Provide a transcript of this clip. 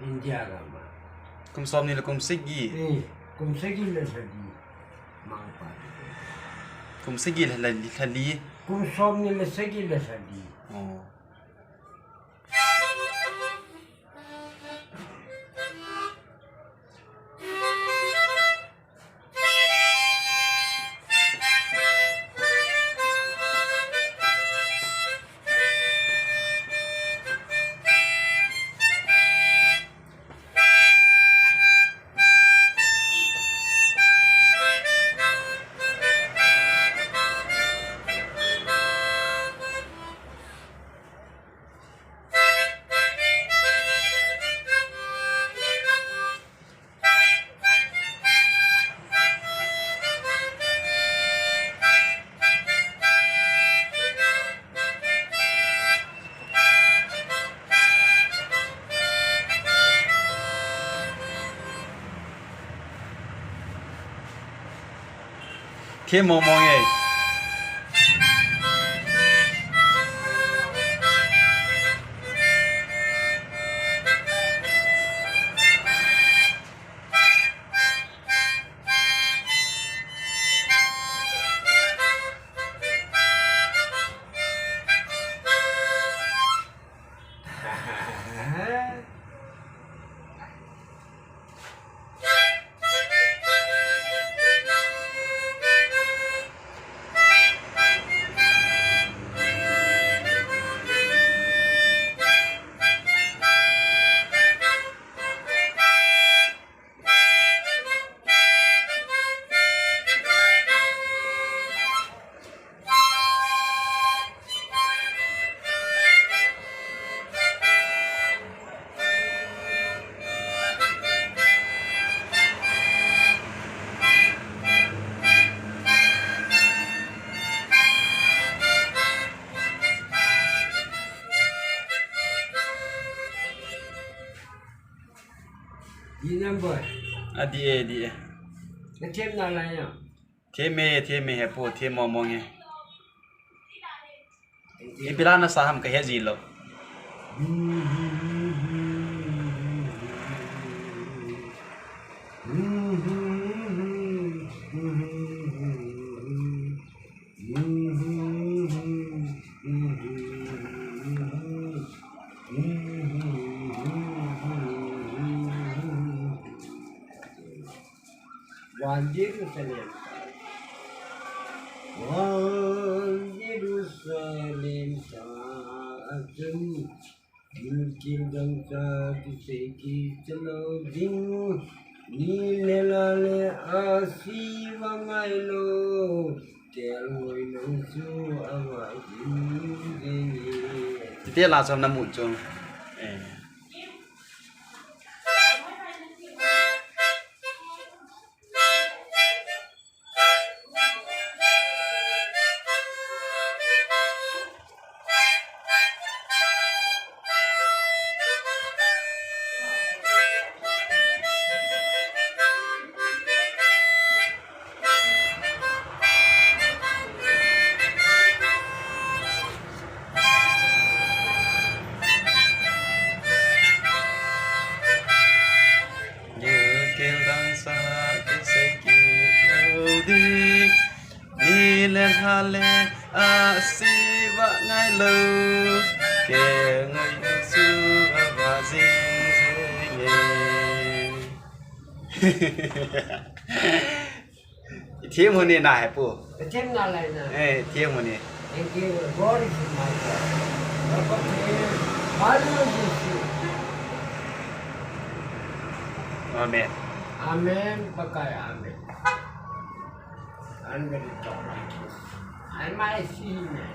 India agama. Kum som ni la kum sigi. Kum segi le segi mangpa. Kum sigi la thali. Kum som ni le segi le segi. Oh. Thế mong mong ấy. Di number. Đi. Cái thêm nào lại nhá. Thế mê hệ po thế mong mong ấy. Cái pila na saham cái hết gì lo. One Jerusalem. One Jerusalem Sa'atum Yulkindam Sa Kiseki Chalo Ding Nilelale Asiva Mailo Teloi Nongsu Awajin Thế là xong năm một chung. Lên hale asiva ngay lâu kẻ ngay xưa và dinh thêm hơn này này bố thêm nào lại nè thêm hơn này thank you God is my God Amen Amen pakai amen I'm going to talk like this. I might see man.